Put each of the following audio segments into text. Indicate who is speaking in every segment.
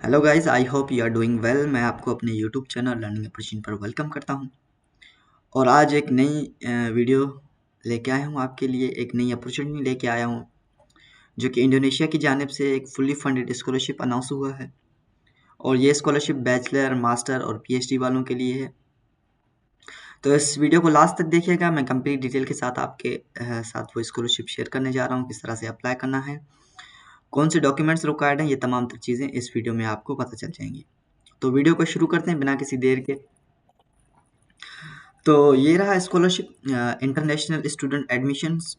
Speaker 1: Hello guys, I hope you are doing well. मैं आपको अपने यूट्यूब चैनल लर्निंग अपॉर्चुनिटी पर वेलकम करता हूं और आज एक नई वीडियो लेके आया हूं आपके लिए। एक नई अपॉर्चुनिटी लेके आया हूं जो कि इंडोनेशिया की जानिब से एक फुल्ली फंडेड स्कॉलरशिप अनाउंस हुआ है और ये स्कॉलरशिप बैचलर, मास्टर और पीएचडी वालों के लिए है। तो इस वीडियो को लास्ट तक देखिएगा। मैं कंप्लीट डिटेल के साथ आपके साथ वो स्कॉलरशिप शेयर करने जा रहा हूँ, किस तरह से अप्लाई करना है, कौन से डॉक्यूमेंट्स रिक्वायर्ड हैं, ये तमाम तर चीज़ें इस वीडियो में आपको पता चल जाएंगी। तो वीडियो को शुरू करते हैं बिना किसी देर के। तो ये रहा scholarship, international student admissions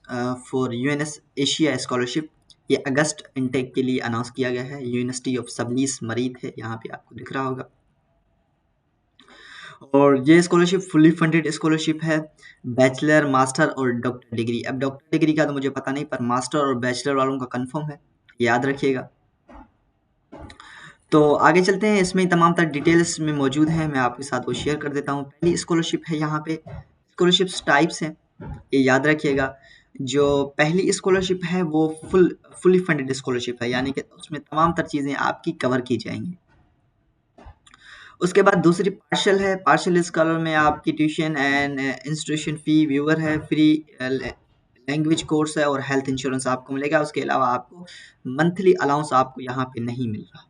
Speaker 1: for UNS Asia scholarship. ये अगस्त इनटेक के लिए अनाउंस किया गया है। यूनिवर्सिटी ऑफ सबलीस मरीद है, यहाँ पे आपको दिख रहा होगा। और ये स्कॉलरशिप फुल्ली फंडेड स्कॉलरशिप है, बैचलर, मास्टर और डॉक्टर डिग्री। अब डॉक्टर डिग्री का तो मुझे पता नहीं, पर मास्टर और बैचलर वालों का कंफर्म है, याद रखिएगा। तो आगे चलते हैं, इसमें तमाम तर डिटेल्स में मौजूद है, मैं आपके साथ वो शेयर कर देता हूँ। पहली स्कॉलरशिप है, यहाँ पे स्कॉलरशिप्स टाइप्स हैं, ये याद रखिएगा। जो पहली स्कॉलरशिप है वो फुली फंडेड स्कॉलरशिप है, यानी कि उसमें तमाम तर चीज़ें आपकी कवर की जाएंगी। उसके बाद दूसरी पार्शल है। पार्शल स्कॉलर में आपकी tuition and institution fee viewer है, फ्री लैंग्वेज कोर्स है और हेल्थ इंश्योरेंस आपको मिलेगा। उसके अलावा आपको मंथली अलाउंस आपको यहाँ पे नहीं मिल रहा।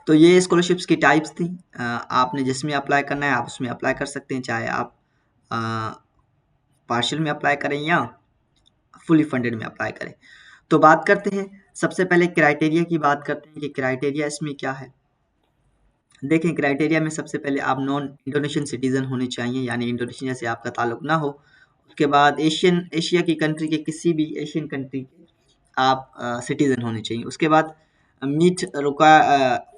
Speaker 1: तो ये स्कॉलरशिप्स की टाइप्स थी। आपने जिसमें अप्लाई करना है आप उसमें अप्लाई कर सकते हैं, चाहे आप पार्शियल में अप्लाई करें या फुली फंडेड में अप्लाई करें। तो बात करते हैं, सबसे पहले क्राइटेरिया की बात करते हैं कि क्राइटेरिया इसमें क्या है। देखें, क्राइटेरिया में सबसे पहले आप नॉन इंडोनेशियन सिटीजन होने चाहिए, यानी इंडोनेशिया से आपका ताल्लुक ना हो। उसके बाद एशिया की कंट्री के किसी भी एशियन कंट्री के आप सिटीजन होने चाहिए। उसके बाद मीट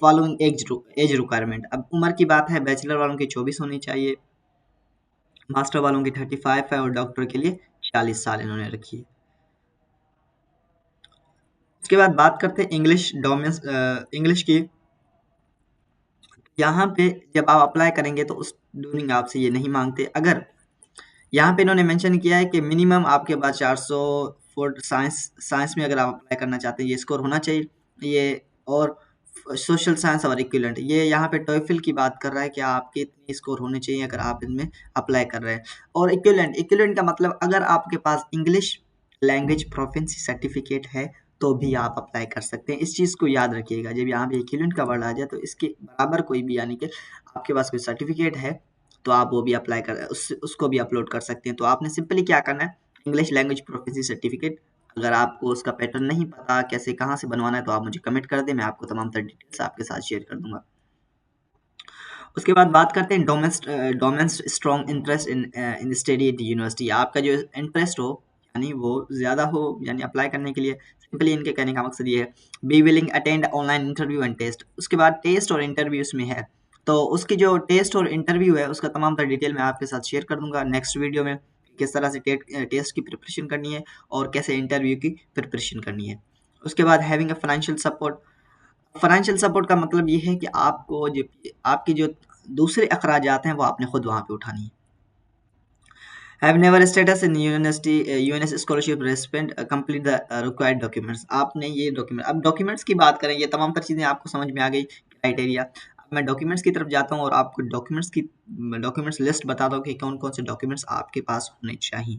Speaker 1: फॉलोइंग एज रिक्वायरमेंट। अब उम्र की बात है, बैचलर वालों की 24 होनी चाहिए, मास्टर वालों की 35 है और डॉक्टर के लिए 40 साल इन्होंने रखी है। उसके बाद बात करते हैं इंग्लिश की। यहाँ पे जब आप अप्लाई करेंगे तो उस ड्यूरिंग आपसे ये नहीं मांगते। अगर यहाँ पे इन्होंने मेंशन किया है कि मिनिमम आपके पास 400 फॉर साइंस में अगर आप अप्लाई करना चाहते हैं ये स्कोर होना चाहिए ये, और सोशल साइंस और इक्विवेलेंट, ये यहाँ पे टॉयफल की बात कर रहा है कि आपके इतने स्कोर होने चाहिए अगर आप इनमें अप्लाई कर रहे हैं। और इक्विवेलेंट का मतलब अगर आपके पास इंग्लिश लैंग्वेज प्रोफिशिएंसी सर्टिफिकेट है तो भी आप अप्लाई कर सकते हैं। इस चीज़ को याद रखिएगा, जब यहाँ पे इक्विवेलेंट का वर्ड आ जाए तो इसके बराबर कोई भी, यानी कि आपके पास कोई सर्टिफिकेट है तो आप वो भी अप्लाई कर उसको भी अपलोड कर सकते हैं। तो आपने सिंपली क्या करना है, इंग्लिश लैंग्वेज प्रोफिशिएंसी सर्टिफिकेट, अगर आपको उसका पैटर्न नहीं पता कैसे कहाँ से बनवाना है तो आप मुझे कमेंट कर दें, मैं आपको तमाम तर डिटेल्स आपके साथ शेयर कर दूंगा। उसके बाद बात करते हैं demonstrate strong interest in study at university. आपका जो इंटरेस्ट हो, यानी वो ज़्यादा हो, यानी अप्लाई करने के लिए सिंपली इनके कहने का मकसद ये है, be willing attend online interview and test. उसके बाद टेस्ट और इंटरव्यू इसमें है, तो उसकी जो टेस्ट और इंटरव्यू है उसका तमाम तर डिटेल मैं आपके साथ शेयर कर दूंगा नेक्स्ट वीडियो में, किस तरह से टेस्ट की प्रिपरेशन करनी है और कैसे इंटरव्यू की प्रिपरेशन करनी है। उसके बाद having a financial support. Financial support का मतलब ये है कि आपको जो आपके जो दूसरे अखराजात हैं वो आपने खुद वहाँ पे उठानी है। Have never status in UNS scholarship recipient complete the required documents. आपने ये डॉक्यूमेंट, अब डॉक्यूमेंट्स की बात करें, ये तमाम तर चीज़ें आपको समझ में आ गई क्राइटेरिया। अब मैं डॉक्यूमेंट्स की तरफ जाता हूँ और आपको डॉक्यूमेंट्स लिस्ट बताता हूँ कि कौन कौन से डॉक्यूमेंट्स आपके पास होने चाहिए।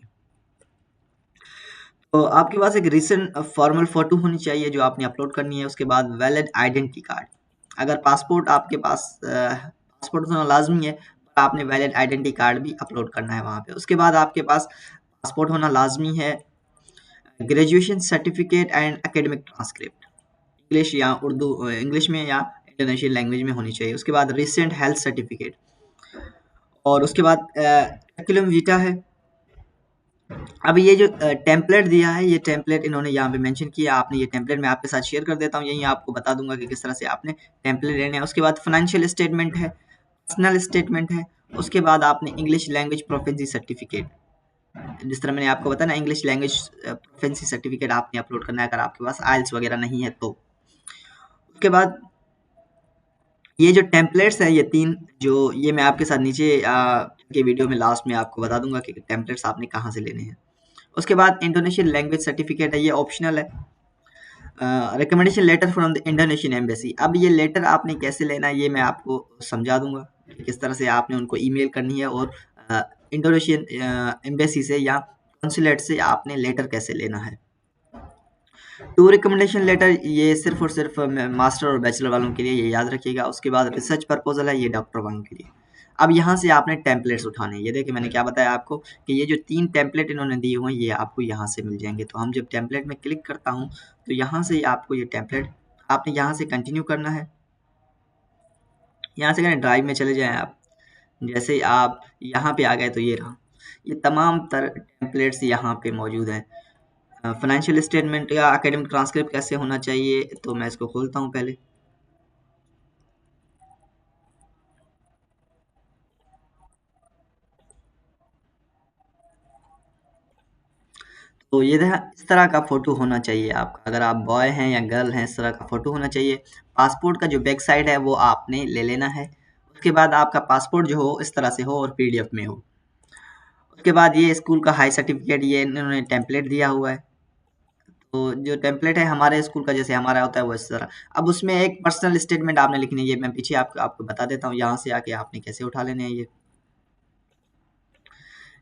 Speaker 1: तो आपके पास एक रिसेंट फॉर्मल फोटो होनी चाहिए जो आपने अपलोड करनी है। उसके बाद वैलिड आइडेंटिटी कार्ड, अगर पासपोर्ट आपके पास पासपोर्ट होना लाजमी है, तो आपने वैलिड आइडेंटिटी कार्ड भी अपलोड करना है वहाँ पे। उसके बाद आपके पास पासपोर्ट होना लाजमी है, graduation certificate and academic transcript English या उर्दू, इंग्लिश में या इंटरनेशनल लैंग्वेज में होनी चाहिए। उसके बाद रिसेंट हेल्थ सर्टिफिकेट, और उसके बाद करिकुलम वीटा है। अब ये जो टेम्पलेट दिया है, ये टेम्पलेट इन्होंने यहाँ पे मेंशन किया, आपने ये टेम्पलेट मैं आपके साथ शेयर कर देता हूँ, यही आपको बता दूंगा कि किस तरह से आपने टेम्पलेट लेने हैं। उसके बाद फाइनेंशियल स्टेटमेंट है, पर्सनल स्टेटमेंट है। उसके बाद आपने इंग्लिश लैंग्वेज प्रोफिशिएंसी सर्टिफिकेट, जिस तरह मैंने आपको बताया ना, इंग्लिश लैंग्वेज प्रोफिशिएंसी सर्टिफिकेट आपने अपलोड करना है अगर आपके पास आइल्स वगैरह नहीं है तो। उसके बाद ये जो टेम्पलेट्स है, ये 3 जो ये मैं आपके साथ नीचे के वीडियो में लास्ट में आपको बता दूंगा कि टेम्पलेट्स आपने कहाँ से लेने हैं। उसके बाद इंडोनेशियन लैंग्वेज सर्टिफिकेट है, ये ऑप्शनल है। Recommendation letter from the Indonesian embassy. अब ये लेटर आपने कैसे लेना है ये मैं आपको समझा दूंगा, किस तरह से आपने उनको ईमेल करनी है, और इंडोनेशियन एम्बेसी से या कॉन्सुलेट से आपने लेटर कैसे लेना है। टू रिकमेंडेशन लेटर ये सिर्फ और सिर्फ मास्टर और बैचलर वालों के लिए, ये याद रखिएगा। उसके बाद रिसर्च प्रपोजल है, ये डॉक्टर वालों के लिए। अब यहाँ से आपने टेम्पलेट्स उठाने हैं। ये देखिए मैंने क्या बताया आपको कि ये जो 3 टेम्पलेट इन्होंने दिए हुए हैं ये आपको यहाँ से मिल जाएंगे। तो हम जब टेम्पलेट में क्लिक करता हूँ तो यहाँ से आपको ये टेम्पलेट आपने यहाँ से कंटिन्यू करना है। यहाँ से करें ड्राइव में चले जाएं आप। जैसे ही आप यहाँ पे आ गए तो ये रहा, ये तमाम तर टेम्पलेट्स यहाँ पे मौजूद हैं। फाइनेंशियल स्टेटमेंट या एकेडमिक ट्रांसक्रिप्ट कैसे होना चाहिए, तो मैं इसको खोलता हूँ पहले। तो ये इस तरह का फोटो होना चाहिए आपका, अगर आप बॉय हैं या गर्ल हैं इस तरह का फोटो होना चाहिए। पासपोर्ट का जो बैक साइड है वो आपने ले लेना है। उसके बाद आपका पासपोर्ट जो हो इस तरह से हो और पीडीएफ में हो। उसके बाद ये स्कूल का हाई सर्टिफिकेट, ये इन्होंने टेम्पलेट दिया हुआ है। तो जो टेम्पलेट है हमारे स्कूल का जैसे हमारा होता है वो इस तरह। अब उसमें एक पर्सनल स्टेटमेंट आपने लिखनी है, ये मैं पीछे आपको बता देता हूँ। यहाँ से आके आपने कैसे उठा लेने हैं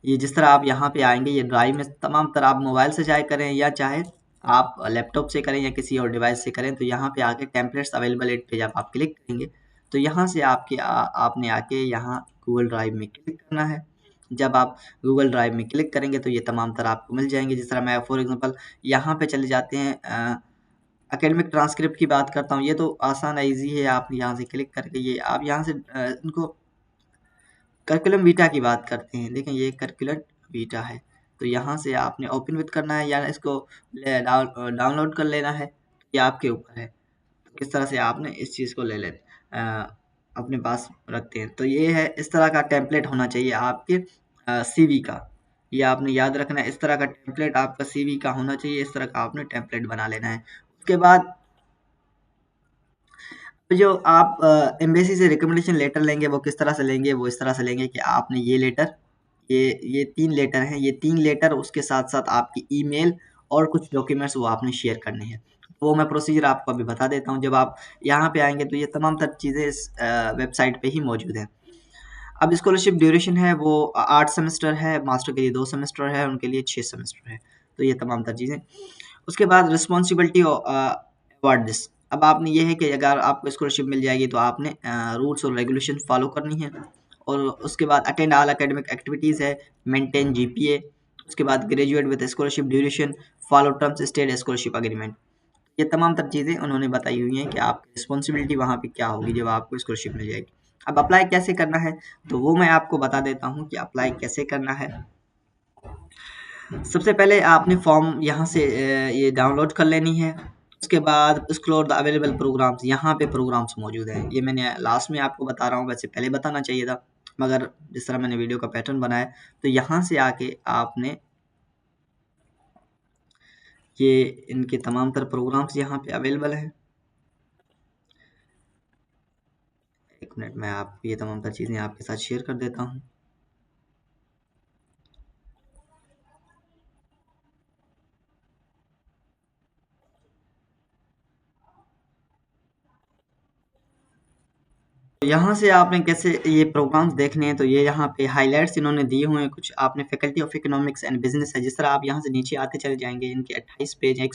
Speaker 1: ये जिस तरह आप यहाँ पे आएंगे ये ड्राइव में तमाम तरह, आप मोबाइल से चाहे करें या चाहे आप लैपटॉप से करें या किसी और डिवाइस से करें, तो यहाँ पे आके टेम्पलेट्स अवेलेबल एट पे जब आप क्लिक करेंगे तो यहाँ से आपने आके यहाँ गूगल ड्राइव में क्लिक करना है। जब आप गूगल ड्राइव में क्लिक करेंगे तो ये तमाम तरह आपको मिल जाएंगे। जिस तरह मैं फॉर एग्जांपल यहाँ पे चले जाते हैं, एकेडमिक ट्रांसक्रिप्ट की बात करता हूँ। ये तो आसान है, ईजी है। आप यहाँ से क्लिक करके ये आप यहाँ से इनको करिकुलम वीटा की बात करते हैं। देखें ये करिकुलम वीटा है, तो यहाँ से आपने ओपन विथ करना है या इसको डाउनलोड कर लेना है, ये आपके ऊपर है। तो किस तरह से आपने इस चीज़ को ले लेते अपने पास रखते हैं। तो ये है, इस तरह का टेम्पलेट होना चाहिए आपके सीवी का। ये आपने याद रखना है, इस तरह का टेम्पलेट आपका सीवी का होना चाहिए। इस तरह का आपने टेम्पलेट बना लेना है। उसके बाद तो जो आप एम्बेसी से रिकमेंडेशन लेटर लेंगे वो किस तरह से लेंगे, वो इस तरह से लेंगे कि आपने ये लेटर, ये 3 लेटर हैं, ये 3 लेटर उसके साथ-साथ आपकी ईमेल और कुछ डॉक्यूमेंट्स वो आपने शेयर करने हैं। वो मैं प्रोसीजर आपको अभी बता देता हूँ। जब आप यहाँ पे आएँगे तो ये तमाम तर चीज़ें इस वेबसाइट पे ही मौजूद हैं। अब स्कॉलरशिप ड्यूरेशन है वो 8 सेमेस्टर है, मास्टर के लिए 2 सेमेस्टर है, उनके लिए 6 सेमेस्टर है। तो ये तमाम तर चीज़ें। उसके बाद रिस्पॉन्सिबिलिटी अवार्ड दिस। अब आपने ये है कि अगर आपको स्कॉलरशिप मिल जाएगी तो आपने रूल्स और रेगुलेशन फॉलो करनी है। और उसके बाद अटेंड ऑल एकेडमिक एक्टिविटीज़ है, मेंटेन जीपीए। उसके बाद graduate with scholarship duration, follow terms state scholarship agreement. ये तमाम तर चीज़ें उन्होंने बताई हुई हैं कि आपकी रिस्पॉन्सिबिलिटी वहाँ पे क्या होगी जब आपको स्कॉलरशिप मिल जाएगी। अब अप्लाई कैसे करना है तो वो मैं आपको बता देता हूँ कि अप्लाई कैसे करना है। सबसे पहले आपने फॉर्म यहाँ से ये डाउनलोड कर लेनी है। उसके बाद एक्सप्लोर द अवेलेबल प्रोग्राम्स, यहाँ पे प्रोग्राम्स मौजूद हैं। ये मैंने लास्ट में आपको बता रहा हूँ, वैसे पहले बताना चाहिए था, मगर जिस तरह मैंने वीडियो का पैटर्न बनाया तो यहाँ से आके आपने ये इनके तमाम तर प्रोग्राम्स यहाँ पे अवेलेबल हैं। एक मिनट मैं आपको ये तमाम तर चीज़ें आपके साथ शेयर कर देता हूँ। तो यहाँ से आपने कैसे ये प्रोग्राम्स देखने हैं, तो ये यहाँ पे हाइलाइट्स इन्होंने दिए हुए हैं कुछ। आपने faculty of economics and business है, जिस तरह आप यहाँ से नीचे आते चले जाएंगे, इनके 28 पेज हैं,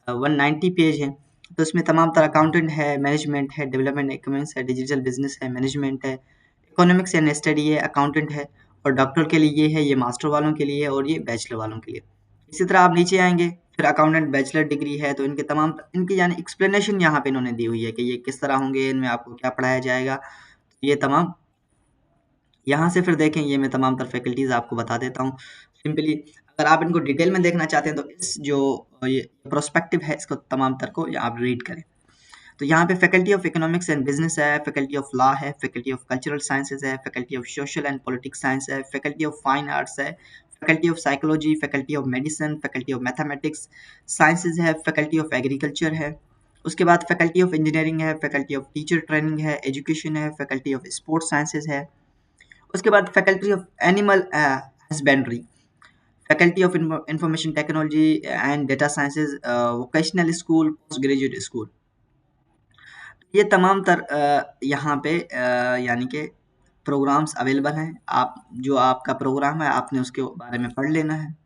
Speaker 1: 190 पेज हैं। तो इसमें तमाम तरह अकाउंटेंट है, मैनेजमेंट है, डेवलपमेंट इकोनॉमिक्स है, डिजिटल बिजनेस है, मैनेजमेंट है, इकोनॉमिक्स एंड स्टडी है, अकाउंटेंट है। और डॉक्टर के लिए ये है, ये मास्टर वालों के लिए है, और ये बैचलर वालों के लिए। इसी तरह आप नीचे आएंगे, फिर अकाउंटेंट बैचलर डिग्री है, तो इनके तमाम इनकी यानी एक्सप्लेनेशन यहाँ पे इन्होंने दी हुई है कि ये किस तरह होंगे, इनमें आपको क्या पढ़ाया जाएगा। ये तमाम यहाँ से फिर देखें, ये मैं तमाम तर फैकल्टीज़ आपको बता देता हूँ सिंपली। अगर आप इनको डिटेल में देखना चाहते हैं तो इस जो ये प्रोस्पेक्टिव है इसको तमाम तर को आप रीड करें। तो यहाँ पे faculty of economics and business है, फैकल्टी ऑफ लॉ है, फैकल्टी ऑफ कल्चरल साइंसेज है, faculty of social and politics science है, फैकल्टी ऑफ फाइन आर्ट्स है, faculty of psychology, faculty of medicine, faculty of mathematics sciences है, faculty of agriculture है। उसके बाद faculty of engineering है, faculty of teacher training है, education है, faculty of sports sciences है। उसके बाद faculty of animal husbandry, faculty of information technology and data sciences, vocational school, post graduate school. ये तमाम यहाँ पे यानी कि प्रोग्राम्स अवेलेबल हैं। आप जो आपका प्रोग्राम है आपने उसके बारे में पढ़ लेना है।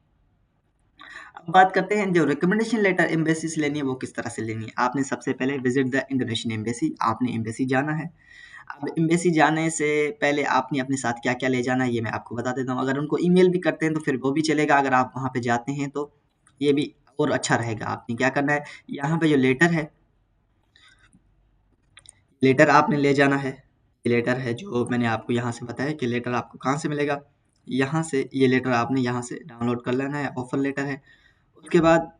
Speaker 1: अब बात करते हैं जो रिकमेंडेशन लेटर एम्बेसी से लेनी है वो किस तरह से लेनी है। आपने सबसे पहले विजिट द इंडोनेशियन एम्बेसी, आपने एम्बेसी जाना है। अब एम्बेसी जाने से पहले आपने अपने साथ क्या क्या ले जाना है ये मैं आपको बता देता हूँ। अगर उनको ईमेल भी करते हैं तो फिर वो भी चलेगा, अगर आप वहाँ पे जाते हैं तो ये भी और अच्छा रहेगा। आपने क्या करना है, यहाँ पे जो लेटर है, लेटर आपने ले जाना है। ये लेटर है जो मैंने आपको यहाँ से बताया कि लेटर आपको कहाँ से मिलेगा, यहाँ से ये लेटर आपने यहाँ से डाउनलोड कर लेना है, ऑफर लेटर है। उसके बाद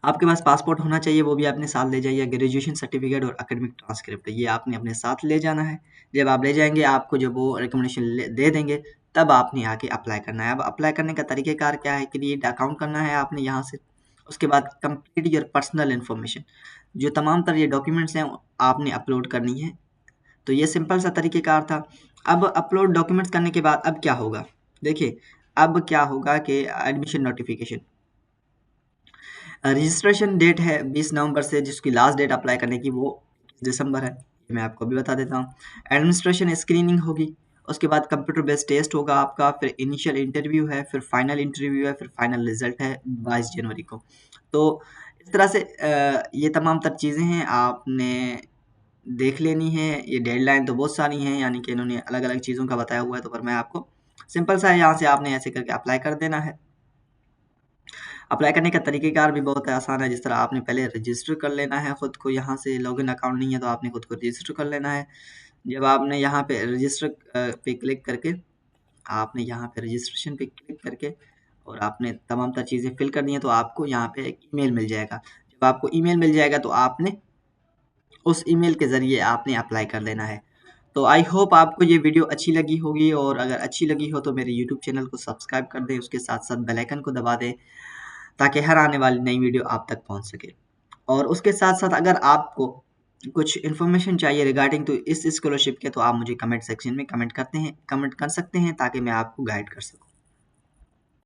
Speaker 1: आपके पास पासपोर्ट होना चाहिए, वो भी अपने साथ ले जाइए। ग्रेजुएशन सर्टिफिकेट और एकेडमिक ट्रांसक्रिप्ट ये आपने अपने साथ ले जाना है। जब आप ले जाएंगे आपको जब वो रिकमेंडेशन दे देंगे तब आपने आके अप्लाई करना है। अब अप्लाई करने का तरीक़ेकार क्या है, क्रिएट अकाउंट करना है आपने यहाँ से। उसके बाद कंप्लीट योर पर्सनल इन्फॉर्मेशन, जो तमाम तरह ये डॉक्यूमेंट्स हैं आपने अपलोड करनी है। तो ये सिंपल सा तरीक़ेकार था। अब अपलोड डॉक्यूमेंट्स करने के बाद अब क्या होगा, देखिए अब क्या होगा कि एडमिशन नोटिफिकेशन, रजिस्ट्रेशन डेट है 20 नवंबर से, जिसकी लास्ट डेट अप्लाई करने की वो 21 दिसंबर है। ये मैं आपको अभी बता देता हूँ। एडमिनिस्ट्रेशन स्क्रीनिंग होगी, उसके बाद कंप्यूटर बेस्ड टेस्ट होगा आपका, फिर इनिशियल इंटरव्यू है, फिर फाइनल इंटरव्यू है, फिर फाइनल रिजल्ट है 22 जनवरी को। तो इस तरह से ये तमाम तर चीज़ें हैं आपने देख लेनी है। ये डेडलाइन तो बहुत सारी हैं, यानी कि इन्होंने अलग अलग चीज़ों का बताया हुआ है, तो पर मैं आपको सिंपल सा है, यहाँ से आपने ऐसे करके अप्लाई कर देना है। अप्लाई करने का तरीक़ेकार भी बहुत आसान है। जिस तरह आपने पहले रजिस्टर कर लेना है खुद को, यहाँ से लॉगिन अकाउंट नहीं है तो आपने खुद को रजिस्टर कर लेना है। जब आपने यहाँ पे रजिस्टर पे क्लिक करके, आपने यहाँ पे रजिस्ट्रेशन पे क्लिक करके और आपने तमाम तर चीज़ें फिल करनी है, तो आपको यहाँ पे एक ईमेल मिल जाएगा। जब आपको ईमेल मिल जाएगा तो आपने उस ईमेल के ज़रिए आपने अप्लाई कर देना है। तो आई होप आपको ये वीडियो अच्छी लगी होगी, और अगर अच्छी लगी हो तो मेरे यूट्यूब चैनल को सब्सक्राइब कर दें, उसके साथ-साथ बेल आइकन को दबा दें ताकि हर आने वाली नई वीडियो आप तक पहुंच सके। और उसके साथ-साथ अगर आपको कुछ इन्फॉर्मेशन चाहिए रिगार्डिंग तो इस स्कॉलरशिप के, तो आप मुझे कमेंट सेक्शन में कमेंट कर सकते हैं ताकि मैं आपको गाइड कर सकूँ।